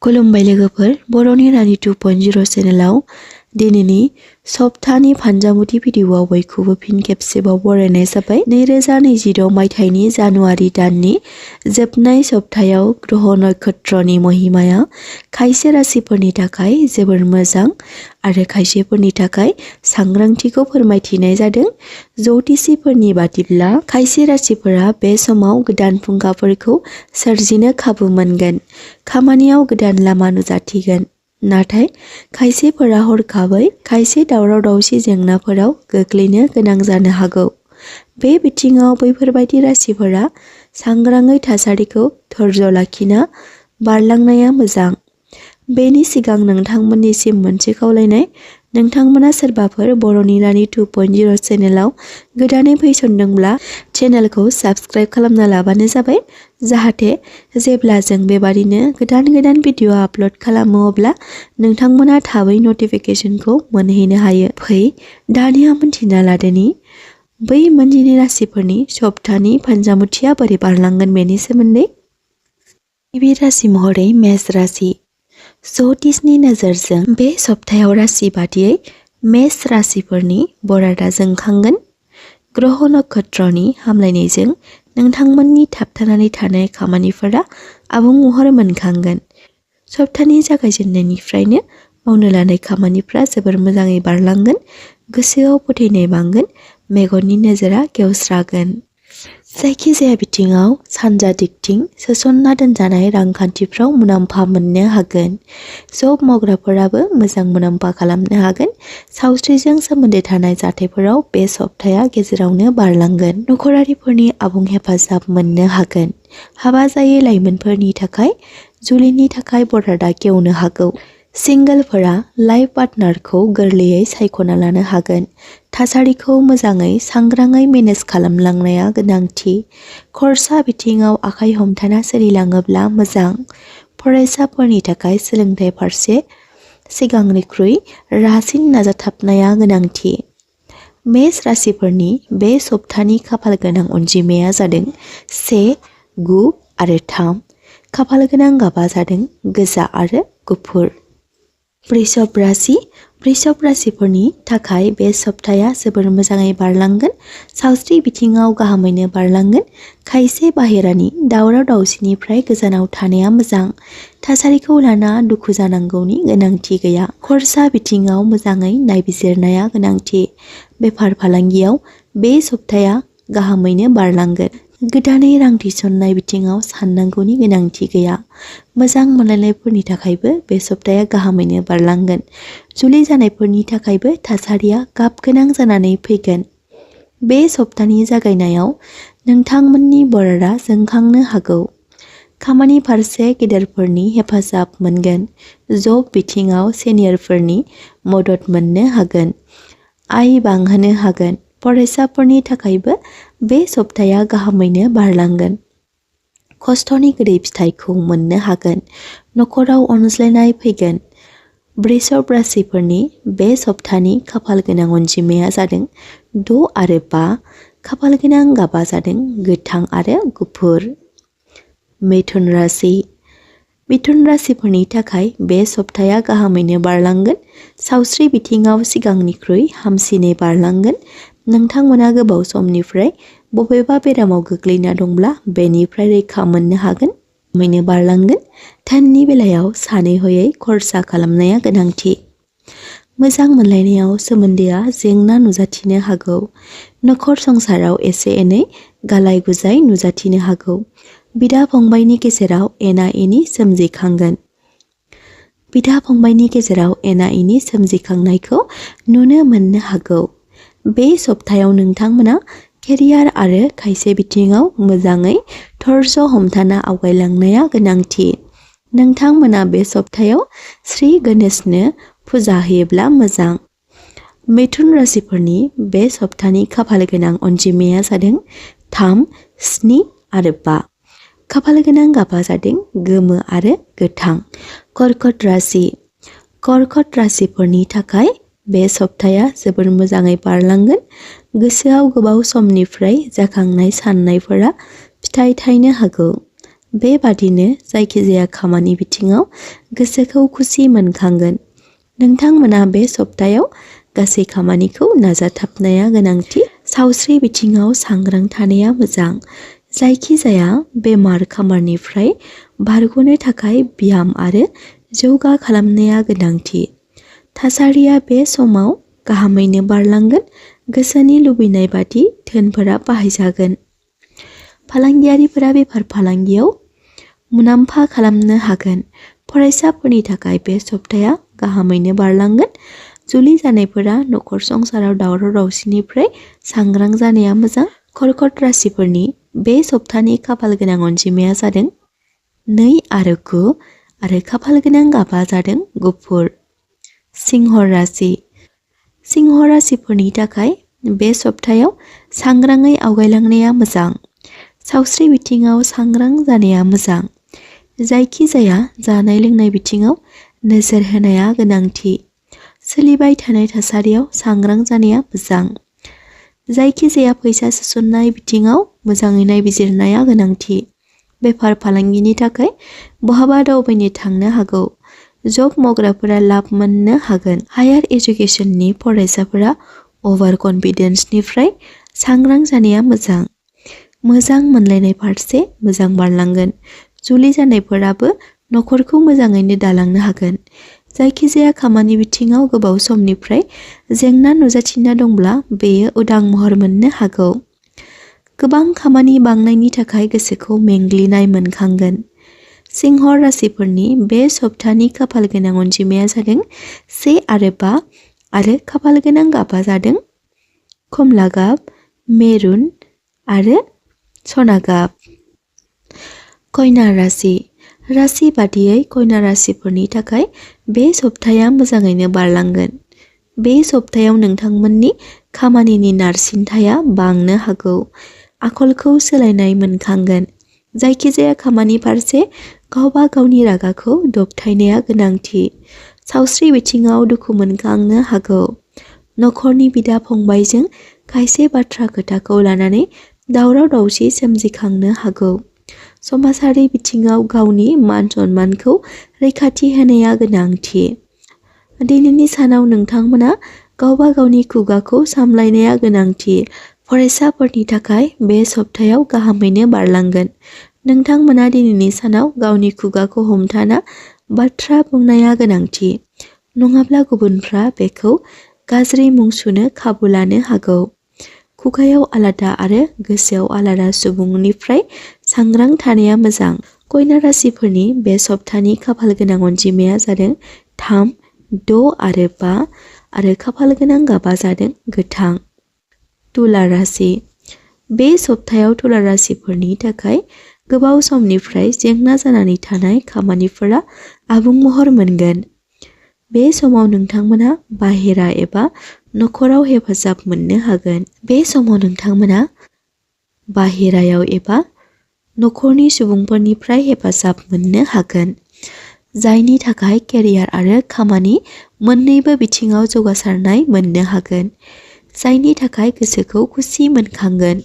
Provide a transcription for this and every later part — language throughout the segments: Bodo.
खुलुमबाय लोगोफोर, बर'नि रानि 2.0 चेनेलाव दिनैनि सप्तानि फानजामुथि भिडिअआव बयखौबो फिन खेबसेबाव बरायनाय जाबाय। 2026 मायथाइनि जानुवारि दाननि जोबनाय सप्तायाव ग्रह नक्षत्रनि महिमाया खायसे राशिफोरनि थाखाय जोबोर मोजां आरो खायसेफोरनि थाखाय सांग्रांथिखौ फोरमायथिनाय जादों। ज्योतिषिफोरनि बादिब्ला खायसे राशिफोरा बे समाव गोदान फुंखाफोरखौ सोरजिनो खाबु मोनगोन, खामानियाव गोदान लामा नुजाथिगोन। नाथाय खायसेफोरा हरखाबै खायसे दावराव दावसि जेंनाफोराव गोग्लैनो गोनां जानो हागौ। बे बिथिङाव बैफोरबायदि राशिफोरा सांग्राङै थासारिखौ धैर्य लाखिना बारलांनाया मोजां। बेनि सिगां नोंथांमोननिसिम मोनसे खावलायनाय, नोंथांमोना सोरबाफोर बर'नि रानि 2.0 चेनेलाव गोदानै फैसनदोंब्ला चेनेलखौ साबस्क्राइब खालामना लाबानो जाबाय, जाहाथे जेब्ला जों बेबादिनो गोदान भिडिअ आपल'ड खालामो अब्ला नोंथांमोना थाबै नटिफिकेशनखौ मोनहैनो हायो। फै दानिया मिन्थिना लादोनि बै मोनजिनै राशिफोरनि सप्तानि फानजामुथिया बोरै बारलांगोन बेनि सोमोन्दै। गिबि राशि महरै मेष राशि। ज्योतिषनि नोजोरजों बे सप्तायाव राशि बादियै मेष राशिफोरनि बरादा जोंखांगोन। ग्रह नक्षत्रनि हामलायनायजों नोंथांमोननि थाबथानानै थानाय खामानिफोरा आबुं महर मोनखांगोन। सप्तानि जागायजेननायनिफ्रायनो मावनो लानाय खामानिफ्रा जोबोर मोजाङै बारलांगोन। गोसोआव फोथायनाय बांगोन, मेगननि नोजोरा गेवस्रागोन। जायखिजाया बिथिङाव सानजा दिगथिं सोसनना दोनजानाय रांखान्थिफ्राव मुलाम्फा मोननो हागोन। जब मावग्राफोराबो मोजां मुलाम्फा खालामनो हागोन। सावस्रिजों सोमोन्दो थानाय जाथायफोराव बे सप्ताया गेजेरावनो बारलांगोन। नखरारिफोरनि आबुं हेफाजाब मोननो हागोन। हाबा जायै लाइमोनफोरनि थाखाय जुलिनि थाखाय बरादा गेवनो हागौ। सिंगोलफोरा लाइफ पार्टनारखौ गोरलैयै सायख'ना लानो हागोन। थासारिखौ मोजाङै सांग्राङै मेनेज खालामलांनाया गोनांथि। खरसा बिथिङाव आखाइ हमथाना सोलिलाङोब्ला मोजां। फरायसाफोरनि थाखाय सोलोंथाइ फारसे सिगांनिख्रुइ रासिन नाजाथाबनाया गोनांथि। मेष राशिफोरनि बे सप्तानि खाफाल गोनां अनजिमाया जादों 1, 9 आरो 3। खाफाल गोनां गाबा जादों गोजा आरो गुफुर। वृषभ राशि। वृषभ राशिफोरनि थाखाय बे सप्ताया जोबोर मोजाङै बारलांगोन। सावस्रि बिथिङाव गाहामैनो बारलांगोन। खायसे बाहेरानि दावराव दावसिनिफ्राय गोजानाव थानाया मोजां। थासारिखौ लाना दुखु जानांगौनि गोनांथि गैया। खरसा बिथिङाव मोजाङै नायबिजिरनाया गोनांथि। बेफार फालांगियाव बे सप्ताया गाहामैनो बारलांगोन। गोदानै रां थिसननाय बिथिङाव साननांगौनि गोनांथि गैया। मोजां मोनलायनायफोरनि थाखायबो बे सप्ताया गाहामैनो बारलांगोन। जुलि जानायफोरनि थाखायबो थासारिया गाबगोनां जानानै फैगोन। बे सप्तानि जागायनायाव नोंथांमोननि बरादा जोंखांनो हागौ। खामानि फारसे गेदेरफोरनि हेफाजाब मोनगोन। जब बिथिङाव सेनियरफोरनि मदद मोननो हागोन। आय बांहोनो हागोन। फरायसाफोरनि थाखायबो बे सप्ताया गाहामैनो बारलांगोन। खस्थ'नि गोदै फिथाइखौ मोननो हागोन। नखराव अनज्लायनाय फैगोन। वृषभ राशिफोरनि बे सप्तानि खाफाल गोनां अनजिमाया जादों 6 आरो 5। खाफाल गोनां गाबा जादों गोथां आरो गुफुर। मिथुन राशि। मिथुन राशिफोरनि थाखाय बे सप्ताया गाहामैनो बारलांगोन। सावस्रि बिथिङाव सिगांनिख्रुइ हामसिनै बारलांगोन। नोंथांमोना गोबाव समनिफ्राय बबेबा बेरामाव गोग्लैना दंब्ला बेनिफ्राय रैखा मोननो हागोन। गाहामैनो बारलांगोन। धोननि बेलायाव सानै हयै खरसा खालामनाया गोनांथि। मोजां मोनलायनायाव सोमोन्दोआ जेंना नुजाथिनो हागौ। नखर संसाराव एसे एनै गालाय गुजाय नुजाथिनो हागौ। बिदा फंबायनि गेजेराव एना एनि सोमजिखांगोन। बिदा फंबायनि गेजेराव एना एनि सोमजिखांनायखौ नुनो मोननो हागौ। बे सप्तायाव नोंथांमोना केरियार आरो खायसे बिथिङाव मोजाङै धैर्य हमथाना आवगायलांनाया गोनांथि। नोंथांमोना बे सप्तायाव श्री गणेशनो फुजा होयोब्ला मोजां। मिथुन राशिफोरनि बे सप्तानि खाफाल गोनां अनजिमाया जादों 3, 7 आरो 5। खाफाल गोनां गाबा जादों गोमो आरो गोथां। कर्कट राशि। कर्कट राशिफोरनि थाखाय बे सप्ताया जोबोर मोजाङै बारलांगोन। गोसोआव गोबाव समनिफ्राय जाखांनाय साननायफोरा फिथाइ थायनो हागौ। बेबादिनो जायखिजाया खामानि बिथिङाव गोसोखौ खुसि मोनखांगोन। नोंथांमोना बे सप्तायाव गासै खामानिखौ नाजाथाबनाया गोनांथि। सावस्रि बिथिङाव सांग्रां थानाया मोजां। जायखिजाया बेमार खामारनिफ्राय बारग'नो थाखाय ब्याम आरो जौगा खालामनाया गोनांथि। थासारिया बे समाव गाहामैनो बारलांगोन। गोसोनि लुबैनाय बादि धोनफोरा बाहायजागोन। फालांगियारिफोरा बेफार फालांगियाव मुलाम्फा खालामनो हागोन। फरायसाफोरनि थाखाय बे सप्ताया गाहामैनो बारलांगोन। जुलि जानायफोरा नखर संसाराव दावराव दावसिनिफ्राय सांग्रां जानाया मोजां। कर्कट राशिफोरनि बे सप्तानि खाफाल गोनां अनजिमाया जादों 2 आरो 9 आरो खाफाल गोनां गाबा जादों गुफुर। सिंह राशि। सिंह राशिफोरनि थाखाय बे सप्तायाव सांग्राङै आवगायलांनाया मोजां। सावस्रि बिथिङाव सांग्रां जानाया मोजां। जायखिजाया जानाय लोंनाय बिथिङाव नोजोर होनाया गोनांथि। सोलिबाय थानाय थासारियाव सांग्रां जानाया मोजां। जायखिजाया फैसा सोसननाय बिथिङाव मोजाङै नायबिजिरनाया गोनांथि। बेफार फालांगिनि थाखाय बहाबा दावबायनो थांनो हागौ। जब मावग्राफोरा लाब मोननो हागोन। हायार एजुकेशननि फरायसाफोरा अभार कनफिडेन्सनिफ्राय सांग्रां जानाया मोजां। मोजां मोनलायनाय फारसे मोजां बारलांगोन। जुलि जानायफोराबो नखरखौ मोजाङैनो दालांनो हागोन। जायखिजाया खामानि बिथिङाव गोबाव समनिफ्राय जेंना नुजाथिना दंब्ला बेयो उदां महर मोननो हागौ। गोबां खामानि बांनायनि थाखाय गोसोखौ मेंग्लिनाय मोनखांगोन। सिंह राशिफोरनि बे सप्तानि खाफाल गोनां अनजिमाया जादों 1 आरो 5 आरो खाफाल गोनां गाबा जादों खमला गाब, मेरुन आरो सना गाब। कन्या राशि। राशि बादियै कन्या राशिफोरनि थाखाय बे सप्ताया मोजाङैनो बारलांगोन। बे सप्तायाव नोंथांमोननि खामानिनि नारसिनथाया बांनो हागौ। आखलखौ सोलायनाय मोनखांगोन। जायखिजाया खामानि फारसे गावबा गावनि रागाखौ दबथायनाया गोनांथि। सावस्रि बिथिङाव दुखु मोनखांनो हागौ। नखरनि बिदा फंबायजों खायसे बाथ्रा खोथाखौ लानानै दावराव दावसि सोमजिखांनो हागौ। समाजारि बिथिङाव गावनि मान सन्मानखौ रैखाथि होनाया गोनांथि। दिनैनि सानाव नोंथांमोना गावबा गावनि खुगाखौ सामलायनाया गोनांथि। फरायसाफोरनि थाखाय बे सप्तायाव गाहामैनो बारलांगोन। नोंथांमोना दिनैनि सानाव गावनि खुगाखौ हमथाना बाथ्रा बुंनाया गोनांथि। नङाब्ला गुबुनफ्रा बेखौ गाज्रि मुं सुनो खाबु लानो हागौ। खुगायाव आलादा आरो गोसोआव आलादा सुबुंनिफ्राय सांग्रां थानाया मोजां। कन्या राशिफोरनि बे सप्तानि खाफाल गोनां अनजिमाया जादों 3, 6 आरो 5 आरो खाफाल गोनां गाबा जादों गोथां। तुला राशि। बे सप्तायाव तुला राशिफोरनि थाखाय गोबाव समनिफ्राय जेंना जानानै थानाय खामानिफोरा आबुं महर मोनगोन। बे समाव नोंथांमोना बाहेरा एबा नखराव हेफाजाब मोननो हागोन। बे समाव नोंथांमोना बाहेरायाव एबा नखरनि सुबुंफोरनिफ्राय हेफाजाब मोननो हागोन। जायनि थाखाय केरियार आरो खामानि मोन्नैबो बिथिङाव जौगासारनाय मोननो हागोन। जायनि थाखाय गोसोखौ खुसि मोनखांगोन।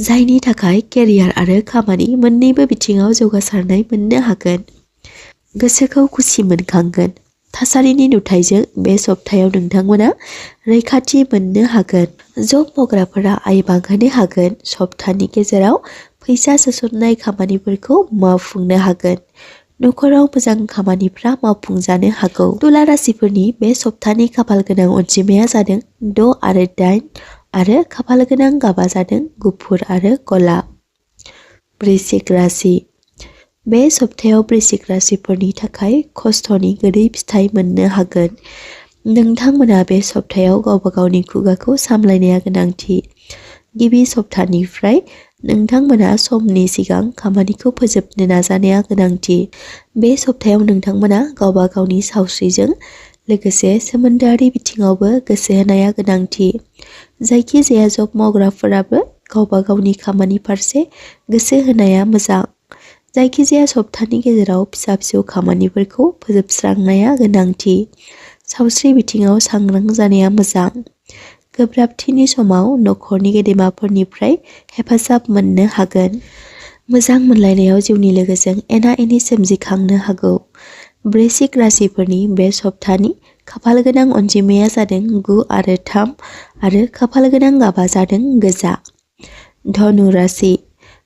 जायनि थाखाय केरियार आरो खामानि मोन्नैबो बिथिङाव जौगासारनाय मोननो हागोन। गोसोखौ खुसि मोनखांगोन। थासारिनि नुथायजों बे सप्तायाव नोंथांमोना रैखाथि मोननो हागोन। जब मावग्राफोरा आय बांहोनो हागोन। सप्तानि गेजेराव फैसा सोसननाय खामानिफोरखौ मावफुंनो हागोन। नखराव मोजां खामानिफ्रा मावफुंजानो हागौ। तुला राशिफोरनि बे सप्तानि खाफाल गोनां अनजिमाया जादों 6 आरो 8 आरो खाफाल गोनां गाबा जादों गुफुर आरो गलाब। वृश्चिक राशि। बे सप्तायाव वृश्चिक राशिफोरनि थाखाय खस्थ'नि गोदै फिथाइ मोननो हागोन। नोंथांमोना बे सप्तायाव गावबा गावनि खुगाखौ सामलायनाया गोनांथि। गिबि सप्तानिफ्राय नोंथांमोना समनि सिगां खामानिखौ फोजोबनो नाजानाया गोनांथि। बे सप्तायाव नोंथांमोना गावबा गावनि सावस्रिजों लोगोसे सोमोन्दोआरि बिथिङावबो गोसो होनाया गोनांथि। जायखिजाया जब मावग्राफोराबो गावबा गावनि खामानि फारसे गोसो होनाया मोजां। जायखिजाया सप्तानि गेजेराव फिसा फिसौ खामानिफोरखौ फोजोबस्रांनाया गोनांथि। सावस्रि बिथिङाव सांग्रां जानाया मोजां। गोब्राबथिनि समाव नखरनि गेदेमाफोरनिफ्राय हेफाजाब मोननो हागोन। मोजां मोनलायनायाव जिउनि लोगोजों एना एनि सोमजिखांनो हागौ। वृश्चिक राशिफोरनि बे सप्तानि खाफाल गोनां अनजिमाया जादों 9 आरो 3 आरो खाफाल गोनां गाबा जादों गोजा। धनु राशि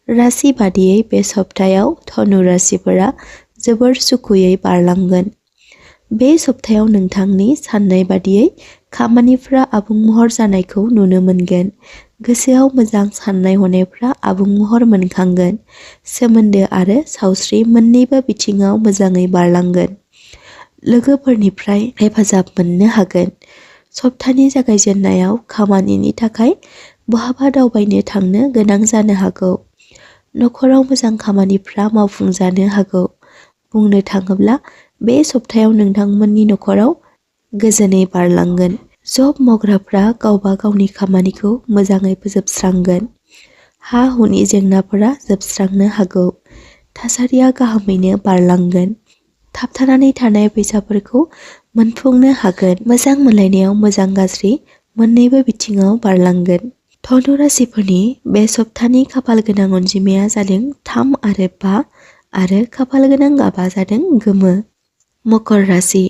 राशि बादियै बे सप्तायाव धनु राशिफोरा जोबोर सुखुयै बारलांगोन। बे सप्तायाव नोंथांनि साननाय बादियै खामानिफ्रा आबुं महर जानायखौ नुनो मोनगोन। गोसोआव मोजां साननाय हनायफ्रा आबुं महर मोनखांगोन। सोमोन्दो आरो सावस्रि मोन्नैबो बिथिङाव मोजाङै बारलांगोन। लोगोफोरनिफ्राय हेफाजाब मोननो हागोन। सप्तानि जागायजेननायाव खामानिनि थाखाय बहाबा दावबायनो थांनो गोनां जानो हागौ। नखराव मोजां खामानिफ्रा मावफुंजानो हागौ। बुंनो थाङोब्ला बे सप्तायाव नोंथांमोननि नखराव गोजोनै बारलांगोन। जब मावग्राफ्रा गावबा गावनि खामानिखौ मोजाङै फोजोबस्रांगोन। हा हुनि जेंनाफोरा जोबस्रांनो हागौ। थासारिया गाहामैनो बारलांगोन। थाबथानानै थानाय फैसाफोरखौ मोनफुंनो हागोन। मोजां मोनलायनायाव मोजां गाज्रि मोन्नैबो बिथिङाव बारलांगोन। धनु राशिफोरनि बे सप्तानि खाफाल गोनां अनजिमाया जादों 3 आरो 5 आरो खाफाल गोनां गाबा जादों गोमो। मकर राशि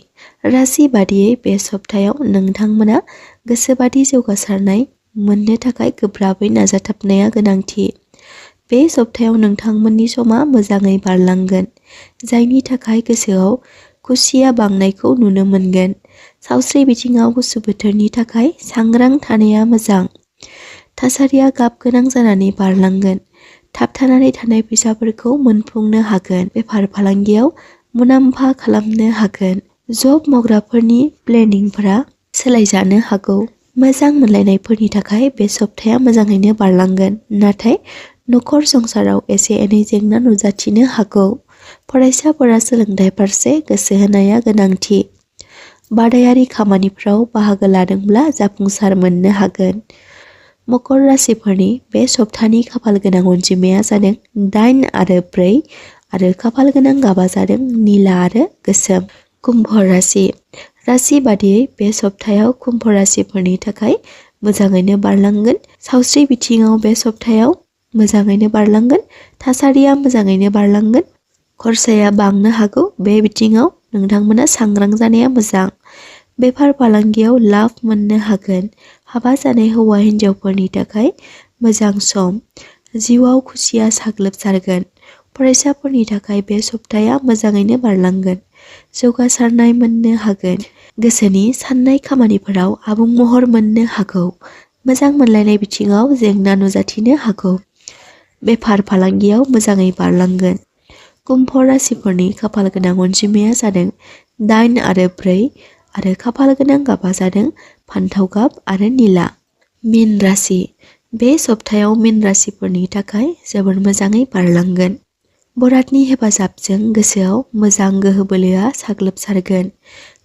राशि बादियै बे सप्तायाव नोंथांमोना गोसोबादि जौगासारनाय मोननो थाखाय गोब्राबै नाजाथाबनाया गोनांथि। बे सप्तायाव नोंथांमोननि समा मोजाङै बारलांगोन, जायनि थाखाय गोसोआव खुसिया बांनायखौ नुनो मोनगोन। सावस्रि बिथिङाव गुसु बोथोरनि थाखाय सांग्रां थानाया मोजां। थासारिया गाब गोनां जानानै बारलांगोन। थाबथानानै थानाय फैसाफोरखौ मोनफुंनो हागोन। बेफार फालांगियाव मुलाम्फा खालामनो हागोन। जब मावग्राफोरनि प्लेनिंफोरा सोलायजानो हागौ। मोजां मोनलायनायफोरनि थाखाय बे सप्ताया मोजाङैनो बारलांगोन, नाथाय नखर संसाराव एसे एनै जेंना नुजाथिनो हागौ। फरायसाफोरा सोलोंथाइ फारसे गोसो होनाया गोनांथि। बादायारि खामानिफ्राव बाहागो लादोंब्ला जाफुंसार मोननो हागोन। मकर राशिफोरनि बे सप्तानि खाफाल गोनां अनजिमाया जादों 8 आरो 4 आरो खाफाल गोनां गाबा जादों निला आरो गोसोम। कुम्भ राशि राशि बादियै बे सप्तायाव कुम्भ राशिफोरनि थाखाय मोजाङैनो बारलांगोन। सावस्रि बिथिङाव बे सप्तायाव मोजाङैनो बारलांगोन। थासारिया मोजाङैनो बारलांगोन। खरसाया बांनो हागौ। बे बिथिङाव नोंथांमोना सांग्रां जानाया मोजां। बेफार फालांगियाव लाब मोननो हागोन। हाबा जानाय हौवा हिन्जावफोरनि थाखाय मोजां सम। जिउआव खुसिया साग्लोबसारगोन। फरायसाफोरनि थाखाय बे सप्ताया मोजाङैनो बारलांगोन। जौगासारनाय मोननो हागोन। गोसोनि साननाय खामानिफोराव आबुं महर मोननो हागौ। मोजां मोनलायनाय बिथिङाव जेंना नुजाथिनो हागौ। बेफार फालांगियाव मोजाङै बारलांगोन। कुम्भ राशिफोरनि खाफाल गोनां अनजिमाया जादों 8 आरो 4 आरो खाफाल गोनां गाबा जादों फान्थाव गाब आरो निला। मीन राशि बे सप्तायाव मीन राशिफोरनि थाखाय जोबोर मोजाङै बारलांगोन। बरादनि हेफाजाबजों गोसोआव मोजां गोहो बोलोआ साग्लोबसारगोन।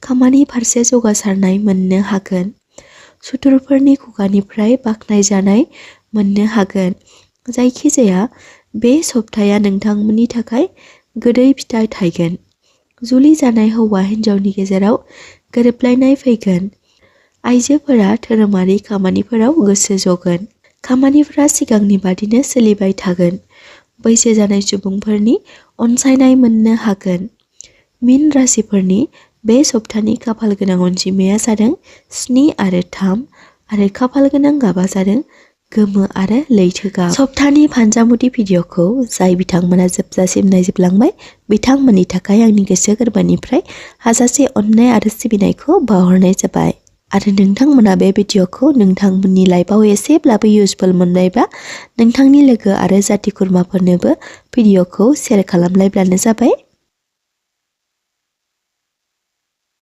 खामानि फारसे जौगासारनाय मोननो हागोन। सुथुरफोरनि खुगानिफ्राय बाख्नायजानाय मोननो हागोन। जायखिजाया बे सप्ताया नोंथांमोननि थाखाय गोदै फिथाइ थायगोन। जुलि जानाय हौवा हिन्जावनि गेजेराव गोरोबलायनाय फैगोन। आइजोफोरा धोरोमारि खामानिफोराव गोसो जगोन। खामानिफोरा सिगांनि बादिनो सोलिबाय थागोन। बैसो जानाय सुबुंफोरनि अनसायनाय मोननो हागोन। मीन राशिफोरनि बे सप्तानि खाफाल गोनां अनजिमाया जादों 7 आरो 3 आरो खाफाल गोनां गाबा जादों गोमो आरो लैथो गाब। सप्तानि फानजामुथि भिडिअखौ जाय बिथांमोना जोबजासिम नायजोबलांबाय बिथांमोननि थाखाय आंनि गोसो गोरबोनिफ्राय हाजासे अननाय आरो सिबिनायखौ बावहरनाय जाबाय। आरो नोंथांमोना बे भिडिअखौ नोंथांमोननि लाइफआव एसेब्लाबो इउजफुल मोनबायब्ला नोंथांनि लोगो आरो जाथि खुरमाफोरनोबो भिडिअखौ शेयार खालामलायब्लानो जाबाय।